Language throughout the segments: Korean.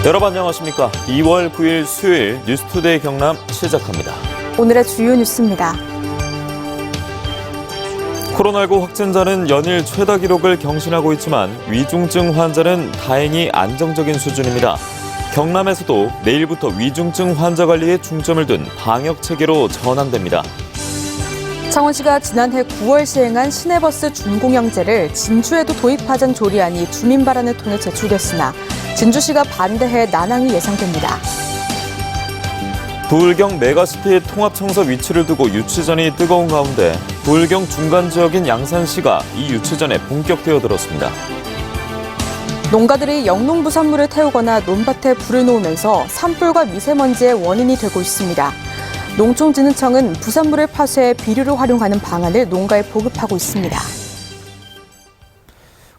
여러분 안녕하십니까. 2월 9일 수요일 뉴스투데이 경남 시작합니다. 오늘의 주요 뉴스입니다. 코로나19 확진자는 연일 최다 기록을 경신하고 있지만 위중증 환자는 다행히 안정적인 수준입니다. 경남에서도 내일부터 위중증 환자 관리에 중점을 둔 방역 체계로 전환됩니다. 창원시가 지난해 9월 시행한 시내버스 준공영제를 진주에도 도입하자는 조리안이 주민 발안을 통해 제출됐으나 진주시가 반대해 난항이 예상됩니다. 부울경 메가시티 통합청사 위치를 두고 유치전이 뜨거운 가운데 부울경 중간 지역인 양산시가 이 유치전에 본격 뛰어들었습니다. 농가들이 영농부산물을 태우거나 논밭에 불을 놓으면서 산불과 미세먼지의 원인이 되고 있습니다. 농촌진흥청은 부산물을 파쇄해 비료로 활용하는 방안을 농가에 보급하고 있습니다.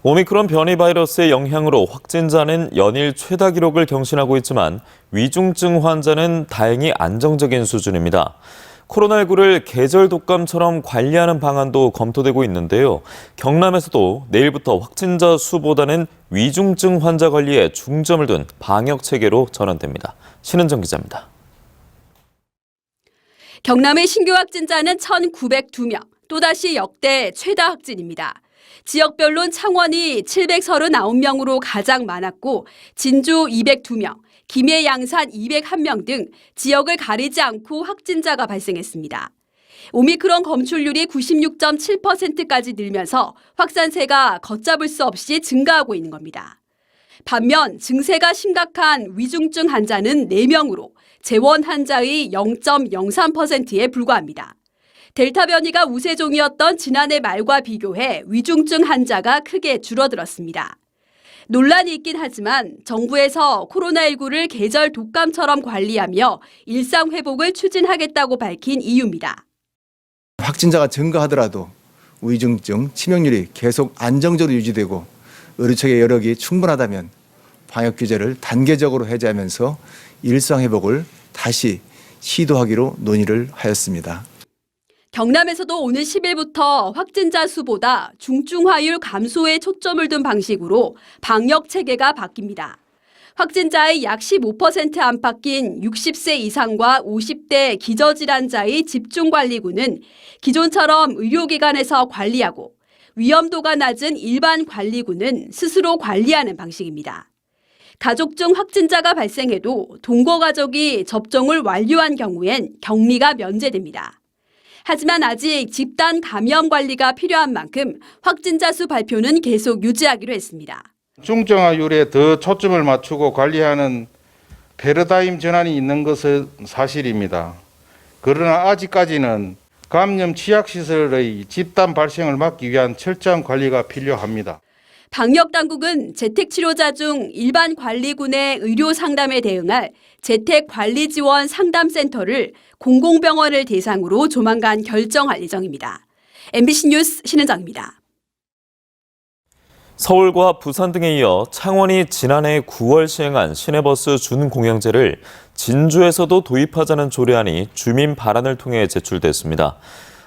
오미크론 변이 바이러스의 영향으로 확진자는 연일 최다 기록을 경신하고 있지만 위중증 환자는 다행히 안정적인 수준입니다. 코로나19를 계절 독감처럼 관리하는 방안도 검토되고 있는데요. 경남에서도 내일부터 확진자 수보다는 위중증 환자 관리에 중점을 둔 방역 체계로 전환됩니다. 신은정 기자입니다. 경남의 신규 확진자는 1,902명, 또다시 역대 최다 확진입니다. 지역별론 창원이 739명으로 가장 많았고 진주 202명, 김해 양산 201명 등 지역을 가리지 않고 확진자가 발생했습니다. 오미크론 검출률이 96.7%까지 늘면서 확산세가 걷잡을 수 없이 증가하고 있는 겁니다. 반면 증세가 심각한 위중증 환자는 4명으로 재원 환자의 0.03%에 불과합니다. 델타 변이가 우세종이었던 지난해 말과 비교해 위중증 환자가 크게 줄어들었습니다. 논란이 있긴 하지만 정부에서 코로나19를 계절 독감처럼 관리하며 일상 회복을 추진하겠다고 밝힌 이유입니다. 확진자가 증가하더라도 위중증 치명률이 계속 안정적으로 유지되고 의료체계 여력이 충분하다면 방역 규제를 단계적으로 해제하면서 일상 회복을 다시 시도하기로 논의를 하였습니다. 경남에서도 오늘 10일부터 확진자 수보다 중증화율 감소에 초점을 둔 방식으로 방역 체계가 바뀝니다. 확진자의 약 15% 안팎인 60세 이상과 50대 기저질환자의 집중관리군은 기존처럼 의료기관에서 관리하고 위험도가 낮은 일반 관리군은 스스로 관리하는 방식입니다. 가족 중 확진자가 발생해도 동거가족이 접종을 완료한 경우엔 격리가 면제됩니다. 하지만 아직 집단 감염 관리가 필요한 만큼 확진자 수 발표는 계속 유지하기로 했습니다. 중증화율에 더 초점을 맞추고 관리하는 패러다임 전환이 있는 것은 사실입니다. 그러나 아직까지는 감염 취약시설의 집단 발생을 막기 위한 철저한 관리가 필요합니다. 방역당국은 재택치료자 중 일반 관리군의 의료 상담에 대응할 재택관리지원 상담센터를 공공병원을 대상으로 조만간 결정할 예정입니다. MBC 뉴스 신은정입니다. 서울과 부산 등에 이어 창원이 지난해 9월 시행한 시내버스 준공영제를 진주에서도 도입하자는 조례안이 주민 발안을 통해 제출됐습니다.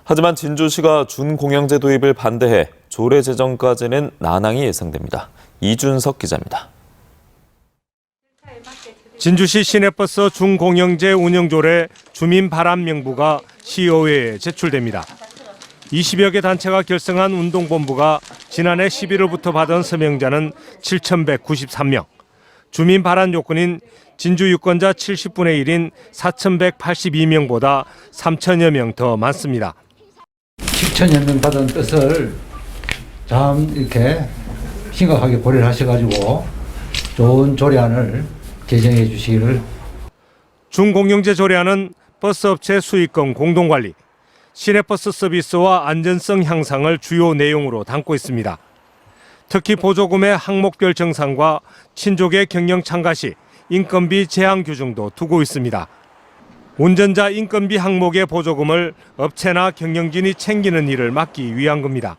하지만 진주시가 준공영제 도입을 반대해 조례 제정까지는 난항이 예상됩니다. 이준석 기자입니다. 진주시 시내버스 준공영제 운영조례 주민 발안 명부가 시의회에 제출됩니다. 20여 개 단체가 결성한 운동본부가 지난해 11월부터 받은 서명자는 7,193명. 주민 발안 요건인 진주 유권자 70분의 1인 4,182명보다 3천여 명 더 많습니다. 7천여 명 받은 뜻을 참 이렇게 심각하게 고려를 하셔가지고 좋은 조례안을 개정해 주시기를. 준공영제 조례안은 버스업체 수익금 공동관리, 시내버스 서비스와 안전성 향상을 주요 내용으로 담고 있습니다. 특히 보조금의 항목별 정산과 친족의 경영 참가 시 인건비 제한 규정도 두고 있습니다. 운전자 인건비 항목의 보조금을 업체나 경영진이 챙기는 일을 막기 위한 겁니다.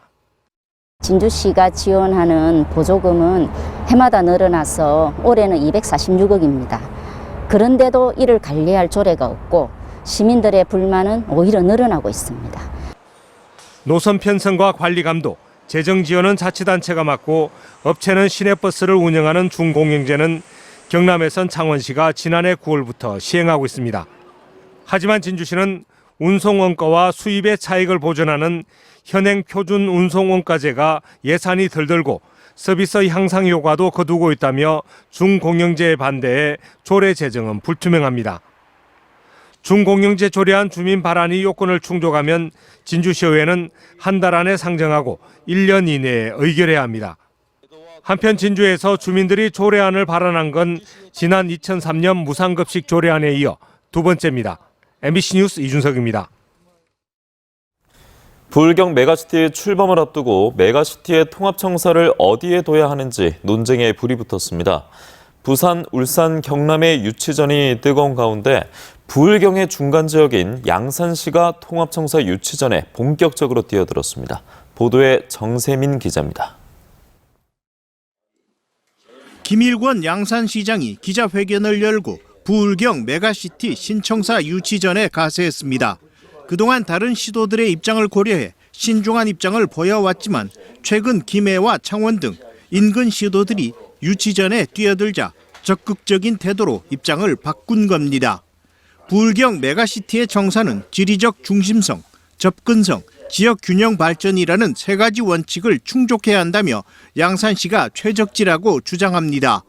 진주시가 지원하는 보조금은 해마다 늘어나서 올해는 246억입니다. 그런데도 이를 관리할 조례가 없고 시민들의 불만은 오히려 늘어나고 있습니다. 노선 편성과 관리 감독, 재정 지원은 자치단체가 맡고 업체는 시내버스를 운영하는 준공영제는 경남에선 창원시가 지난해 9월부터 시행하고 있습니다. 하지만 진주시는 운송원가와 수입의 차익을 보존하는 현행 표준 운송원가제가 예산이 덜 들고 서비스 향상 효과도 거두고 있다며 중공영제에 반대해 조례 제정은 불투명합니다. 중공영제 조례안 주민 발안이 요건을 충족하면 진주시의회는 한 달 안에 상정하고 1년 이내에 의결해야 합니다. 한편 진주에서 주민들이 조례안을 발안한 건 지난 2003년 무상급식 조례안에 이어 두 번째입니다. MBC 뉴스 이준석입니다. 부울경 메가시티 출범을 앞두고 메가시티의 통합청사를 어디에 둬야 하는지 논쟁에 불이 붙었습니다. 부산, 울산, 경남의 유치전이 뜨거운 가운데 부울경의 중간 지역인 양산시가 통합청사 유치전에 본격적으로 뛰어들었습니다. 보도에 정세민 기자입니다. 김일권 양산시장이 기자회견을 열고 부울경 메가시티 신청사 유치전에 가세했습니다. 그동안 다른 시도들의 입장을 고려해 신중한 입장을 보여왔지만 최근 김해와 창원 등 인근 시도들이 유치전에 뛰어들자 적극적인 태도로 입장을 바꾼 겁니다. 부울경 메가시티의 청사는 지리적 중심성, 접근성, 지역 균형 발전이라는 세 가지 원칙을 충족해야 한다며 양산시가 최적지라고 주장합니다.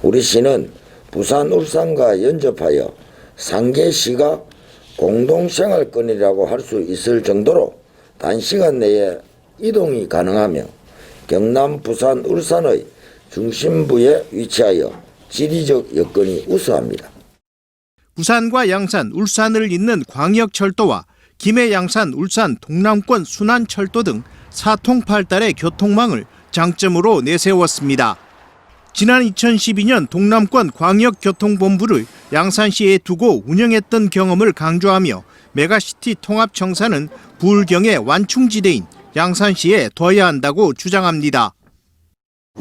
우리 시는 부산, 울산과 연접하여 3개 시가 공동생활권이라고 할 수 있을 정도로 단시간 내에 이동이 가능하며 경남, 부산, 울산의 중심부에 위치하여 지리적 여건이 우수합니다. 부산과 양산, 울산을 잇는 광역철도와 김해, 양산, 울산, 동남권 순환철도 등 사통팔달의 교통망을 장점으로 내세웠습니다. 지난 2012년 동남권 광역교통본부를 양산시에 두고 운영했던 경험을 강조하며 메가시티 통합청사는 부울경의 완충지대인 양산시에 둬야 한다고 주장합니다.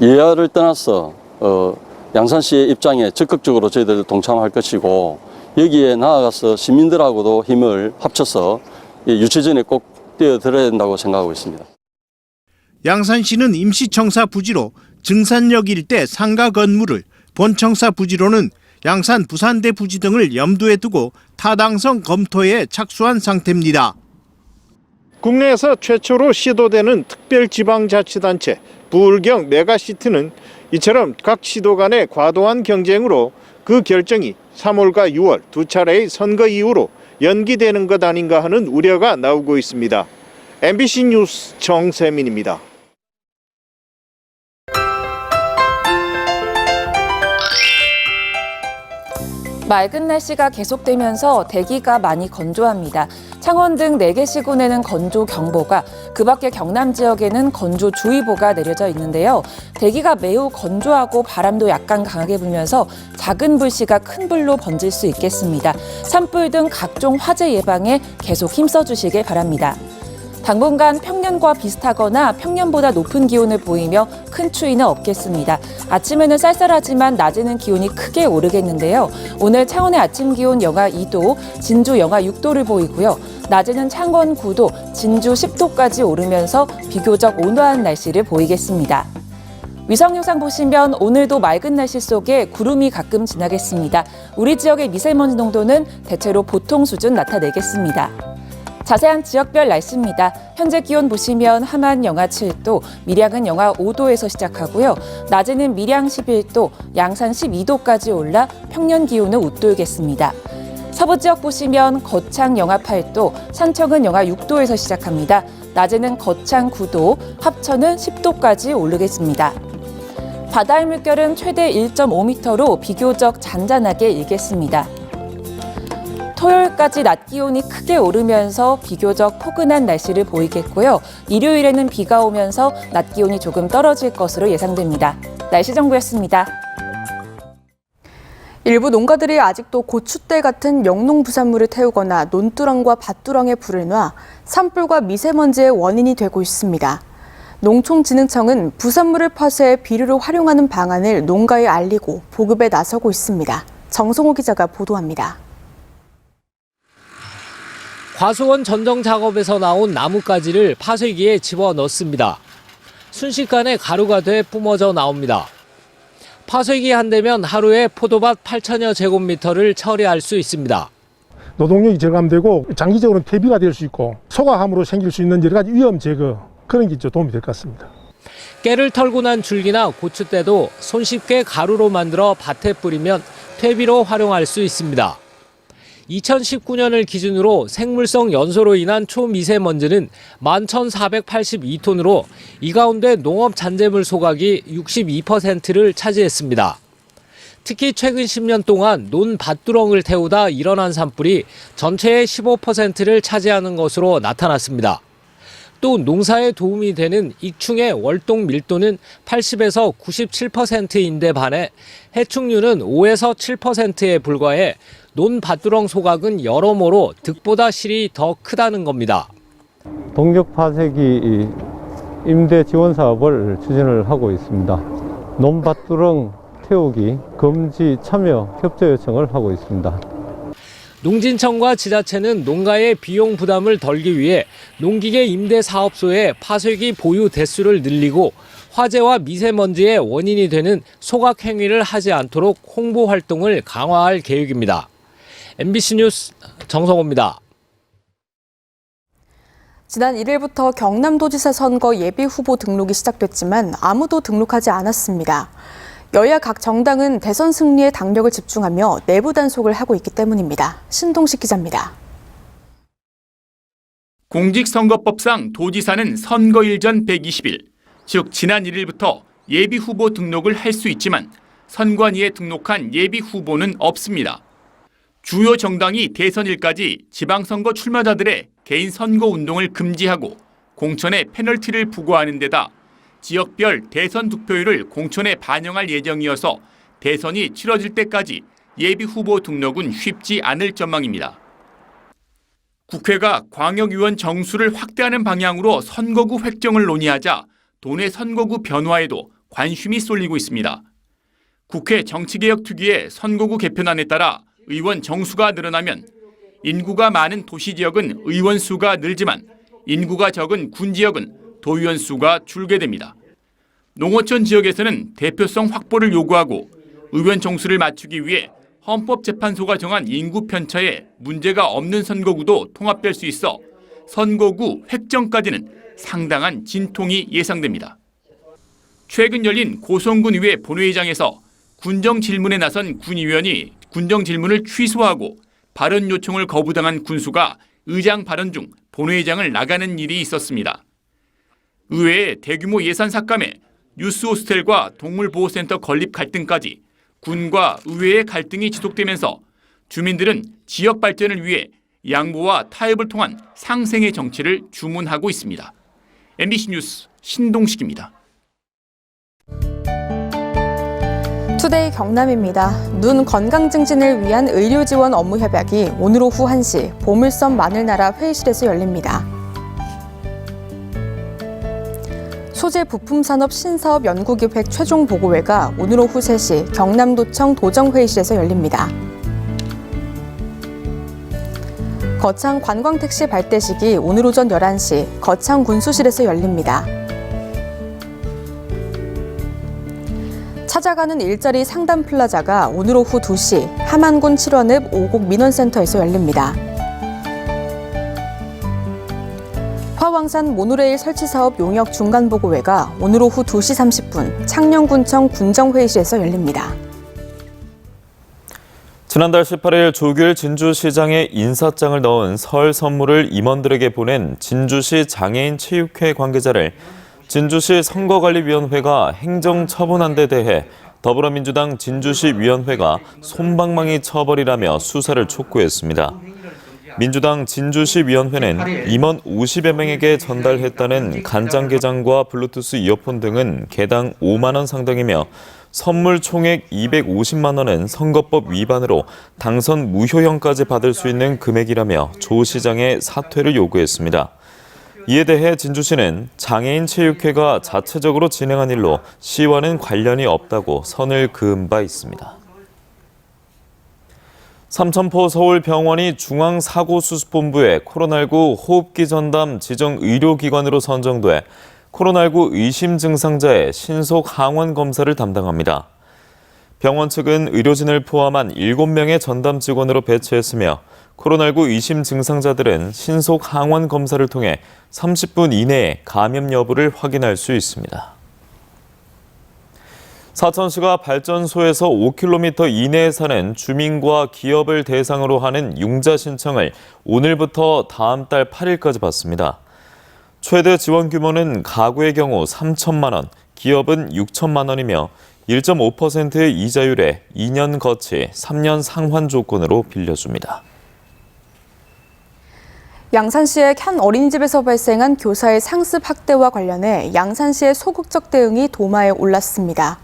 예야를 떠나서 양산시의 입장에 적극적으로 저희들 동참할 것이고 여기에 나아가서 시민들하고도 힘을 합쳐서 유치전에 꼭 뛰어들어야 된다고 생각하고 있습니다. 양산시는 임시청사 부지로 증산역 일대 상가 건물을, 본청사 부지로는 양산 부산대 부지 등을 염두에 두고 타당성 검토에 착수한 상태입니다. 국내에서 최초로 시도되는 특별지방자치단체 부울경 메가시티는 이처럼 각 시도 간의 과도한 경쟁으로 그 결정이 3월과 6월 두 차례의 선거 이후로 연기되는 것 아닌가 하는 우려가 나오고 있습니다. MBC 뉴스 정세민입니다. 맑은 날씨가 계속되면서 대기가 많이 건조합니다. 창원 등 4개 시군에는 건조경보가, 그 밖에 경남 지역에는 건조주의보가 내려져 있는데요. 대기가 매우 건조하고 바람도 약간 강하게 불면서 작은 불씨가 큰 불로 번질 수 있겠습니다. 산불 등 각종 화재 예방에 계속 힘써주시길 바랍니다. 당분간 평년과 비슷하거나 평년보다 높은 기온을 보이며 큰 추위는 없겠습니다. 아침에는 쌀쌀하지만 낮에는 기온이 크게 오르겠는데요. 오늘 창원의 아침 기온 영하 2도, 진주 영하 6도를 보이고요. 낮에는 창원 9도, 진주 10도까지 오르면서 비교적 온화한 날씨를 보이겠습니다. 위성 영상 보시면 오늘도 맑은 날씨 속에 구름이 가끔 지나겠습니다. 우리 지역의 미세먼지 농도는 대체로 보통 수준 나타내겠습니다. 자세한 지역별 날씨입니다. 현재 기온 보시면 함안 영하 7도, 밀양은 영하 5도에서 시작하고요. 낮에는 밀양 11도, 양산 12도까지 올라 평년 기온을 웃돌겠습니다. 서부 지역 보시면 거창 영하 8도, 산청은 영하 6도에서 시작합니다. 낮에는 거창 9도, 합천은 10도까지 오르겠습니다. 바다의 물결은 최대 1.5m로 비교적 잔잔하게 일겠습니다. 토요일까지 낮 기온이 크게 오르면서 비교적 포근한 날씨를 보이겠고요. 일요일에는 비가 오면서 낮 기온이 조금 떨어질 것으로 예상됩니다. 날씨 정보였습니다. 일부 농가들이 아직도 고추대 같은 영농부산물을 태우거나 논두렁과 밭두렁에 불을 놔 산불과 미세먼지의 원인이 되고 있습니다. 농촌진흥청은 부산물을 파쇄해 비료로 활용하는 방안을 농가에 알리고 보급에 나서고 있습니다. 정성호 기자가 보도합니다. 과수원 전정 작업에서 나온 나뭇가지를 파쇄기에 집어넣습니다. 순식간에 가루가 돼 뿜어져 나옵니다. 파쇄기 한 대면 하루에 포도밭 8천여 제곱미터를 처리할 수 있습니다. 노동력이 절감되고 장기적으로는 폐비가 될 수 있고 소각함으로 생길 수 있는 여러 가지 위험 제거 그런 게 도움이 될 것 같습니다. 깨를 털고 난 줄기나 고추대도 손쉽게 가루로 만들어 밭에 뿌리면 퇴비로 활용할 수 있습니다. 2019년을 기준으로 생물성 연소로 인한 초미세먼지는 11,482톤으로 이 가운데 농업 잔재물 소각이 62%를 차지했습니다. 특히 최근 10년 동안 논 밭두렁을 태우다 일어난 산불이 전체의 15%를 차지하는 것으로 나타났습니다. 또 농사에 도움이 되는 익충의 월동 밀도는 80에서 97%인데 반해 해충류는 5에서 7%에 불과해 논 밭두렁 소각은 여러모로 득보다 실이 더 크다는 겁니다. 동력 파쇄기 임대 지원 사업을 추진을 하고 있습니다. 논 밭두렁 태우기 금지 참여 협조 요청을 하고 있습니다. 농진청과 지자체는 농가의 비용 부담을 덜기 위해 농기계 임대 사업소의 파쇄기 보유 대수를 늘리고 화재와 미세먼지의 원인이 되는 소각 행위를 하지 않도록 홍보 활동을 강화할 계획입니다. MBC 뉴스 정성호입니다. 지난 1일부터 경남도지사 선거 예비 후보 등록이 시작됐지만 아무도 등록하지 않았습니다. 여야 각 정당은 대선 승리에 당력을 집중하며 내부 단속을 하고 있기 때문입니다. 신동식 기자입니다. 공직선거법상 도지사는 선거일 전 120일, 즉 지난 1일부터 예비 후보 등록을 할 수 있지만 선관위에 등록한 예비 후보는 없습니다. 주요 정당이 대선일까지 지방선거 출마자들의 개인 선거 운동을 금지하고 공천에 페널티를 부과하는 데다 지역별 대선 득표율을 공천에 반영할 예정이어서 대선이 치러질 때까지 예비 후보 등록은 쉽지 않을 전망입니다. 국회가 광역의원 정수를 확대하는 방향으로 선거구 획정을 논의하자 도내 선거구 변화에도 관심이 쏠리고 있습니다. 국회 정치개혁특위의 선거구 개편안에 따라 의원 정수가 늘어나면 인구가 많은 도시 지역은 의원 수가 늘지만 인구가 적은 군 지역은 도의원 수가 줄게 됩니다. 농어촌 지역에서는 대표성 확보를 요구하고 의원 정수를 맞추기 위해 헌법재판소가 정한 인구 편차에 문제가 없는 선거구도 통합될 수 있어 선거구 획정까지는 상당한 진통이 예상됩니다. 최근 열린 고성군의회 본회의장에서 군정 질문에 나선 군의원이 군정 질문을 취소하고 발언 요청을 거부당한 군수가 의장 발언 중 본회의장을 나가는 일이 있었습니다. 의회의 대규모 예산 삭감에 뉴스 호스텔과 동물보호센터 건립 갈등까지 군과 의회의 갈등이 지속되면서 주민들은 지역 발전을 위해 양보와 타협을 통한 상생의 정치를 주문하고 있습니다. MBC 뉴스 신동식입니다. 투데이 경남입니다. 눈 건강 증진을 위한 의료 지원 업무 협약이 오늘 오후 1시 보물섬 마늘나라 회의실에서 열립니다. 소재 부품 산업 신사업 연구기획 최종 보고회가 오늘 오후 3시 경남도청 도정회의실에서 열립니다. 거창 관광택시 발대식이 오늘 오전 11시 거창 군수실에서 열립니다. 찾아가는 일자리 상담 플라자가 오늘 오후 2시 함안군 7원읍 오곡 민원센터에서 열립니다. 화왕산 모노레일 설치 사업 용역 중간 보고회가 오늘 오후 2시 30분 창녕군청 군정회의실에서 열립니다. 지난달 18일 조규일 진주시장에 인사장을 넣은 설 선물을 임원들에게 보낸 진주시 장애인 체육회 관계자를 진주시 선거관리위원회가 행정처분한 데 대해 더불어민주당 진주시 위원회가 솜방망이 처벌이라며 수사를 촉구했습니다. 민주당 진주시 위원회는 임원 50여 명에게 전달했다는 간장게장과 블루투스 이어폰 등은 개당 5만 원 상당이며 선물 총액 250만 원은 선거법 위반으로 당선 무효형까지 받을 수 있는 금액이라며 조 시장의 사퇴를 요구했습니다. 이에 대해 진주시는 장애인 체육회가 자체적으로 진행한 일로 시와는 관련이 없다고 선을 그은 바 있습니다. 삼천포 서울병원이 중앙사고수습본부에 코로나19 호흡기 전담 지정 의료기관으로 선정돼 코로나19 의심 증상자의 신속 항원 검사를 담당합니다. 병원 측은 의료진을 포함한 7명의 전담 직원으로 배치했으며 코로나19 의심 증상자들은 신속 항원 검사를 통해 30분 이내에 감염 여부를 확인할 수 있습니다. 사천시가 발전소에서 5km 이내에 사는 주민과 기업을 대상으로 하는 융자 신청을 오늘부터 다음 달 8일까지 받습니다. 최대 지원 규모는 가구의 경우 3천만 원, 기업은 6천만 원이며 1.5%의 이자율에 2년 거치, 3년 상환 조건으로 빌려줍니다. 양산시의 한 어린이집에서 발생한 교사의 상습 학대와 관련해 양산시의 소극적 대응이 도마에 올랐습니다.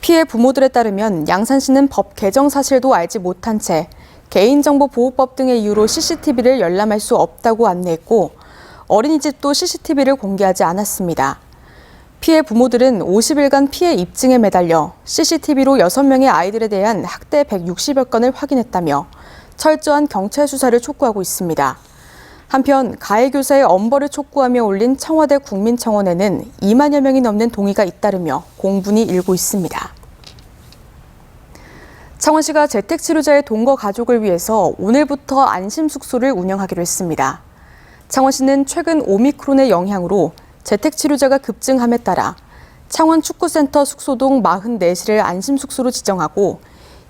피해 부모들에 따르면 양산시는 법 개정 사실도 알지 못한 채 개인정보보호법 등의 이유로 CCTV를 열람할 수 없다고 안내했고 어린이집도 CCTV를 공개하지 않았습니다. 피해 부모들은 50일간 피해 입증에 매달려 CCTV로 6명의 아이들에 대한 학대 160여 건을 확인했다며 철저한 경찰 수사를 촉구하고 있습니다. 한편 가해 교사의 엄벌을 촉구하며 올린 청와대 국민청원에는 2만여 명이 넘는 동의가 잇따르며 공분이 일고 있습니다. 창원시가 재택치료자의 동거 가족을 위해서 오늘부터 안심숙소를 운영하기로 했습니다. 창원시는 최근 오미크론의 영향으로 재택치료자가 급증함에 따라 창원축구센터 숙소동 44실을 안심숙소로 지정하고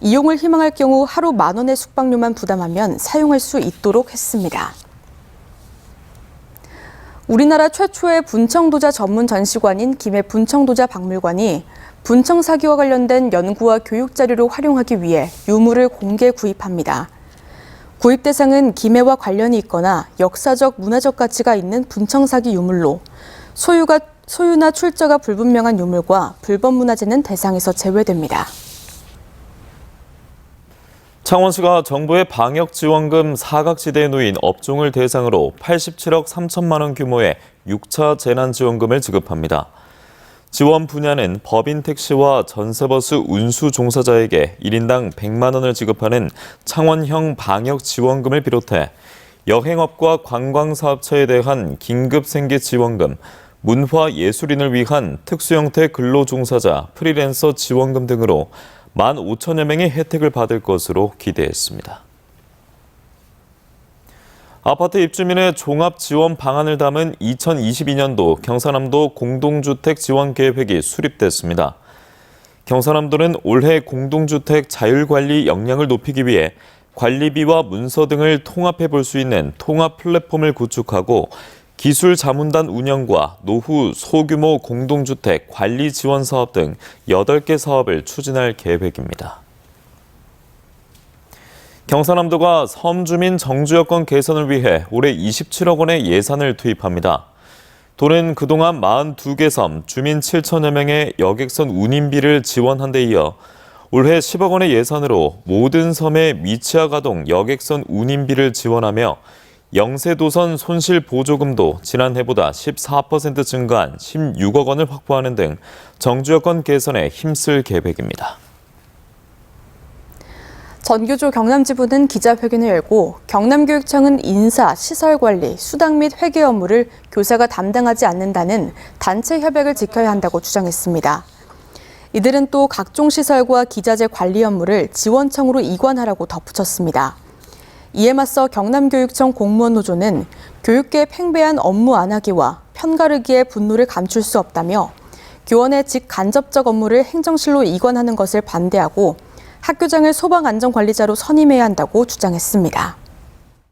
이용을 희망할 경우 하루 10,000원의 숙박료만 부담하면 사용할 수 있도록 했습니다. 우리나라 최초의 분청도자 전문 전시관인 김해 분청도자 박물관이 분청 사기와 관련된 연구와 교육 자료로 활용하기 위해 유물을 공개 구입합니다. 구입 대상은 김해와 관련이 있거나 역사적, 문화적 가치가 있는 분청 사기 유물로 소유나 출처가 불분명한 유물과 불법 문화재는 대상에서 제외됩니다. 창원시가 정부의 방역지원금 사각지대에 놓인 업종을 대상으로 87억 3천만 원 규모의 6차 재난지원금을 지급합니다. 지원 분야는 법인 택시와 전세버스 운수 종사자에게 1인당 100만 원을 지급하는 창원형 방역지원금을 비롯해 여행업과 관광사업처에 대한 긴급생계지원금, 문화예술인을 위한 특수형태 근로종사자 프리랜서 지원금 등으로 15,000여 명이 혜택을 받을 것으로 기대했습니다. 아파트 입주민의 종합지원 방안을 담은 2022년도 경상남도 공동주택 지원 계획이 수립됐습니다. 경상남도는 올해 공동주택 자율관리 역량을 높이기 위해 관리비와 문서 등을 통합해 볼 수 있는 통합 플랫폼을 구축하고 기술 자문단 운영과 노후 소규모 공동주택 관리 지원 사업 등 8개 사업을 추진할 계획입니다. 경상남도가 섬주민 정주 여건 개선을 위해 올해 27억 원의 예산을 투입합니다. 도는 그동안 42개 섬, 주민 7천여 명의 여객선 운임비를 지원한 데 이어 올해 10억 원의 예산으로 모든 섬의 미취학 아동 여객선 운임비를 지원하며 영세도선 손실 보조금도 지난해보다 14% 증가한 16억 원을 확보하는 등 정주 여건 개선에 힘쓸 계획입니다. 전교조 경남지부는 기자회견을 열고 경남교육청은 인사, 시설관리, 수당 및 회계 업무를 교사가 담당하지 않는다는 단체 협약을 지켜야 한다고 주장했습니다. 이들은 또 각종 시설과 기자재 관리 업무를 지원청으로 이관하라고 덧붙였습니다. 이에 맞서 경남교육청 공무원노조는 교육계의 팽배한 업무 안 하기와 편가르기에 분노를 감출 수 없다며 교원의 직간접적 업무를 행정실로 이관하는 것을 반대하고 학교장을 소방안전관리자로 선임해야 한다고 주장했습니다.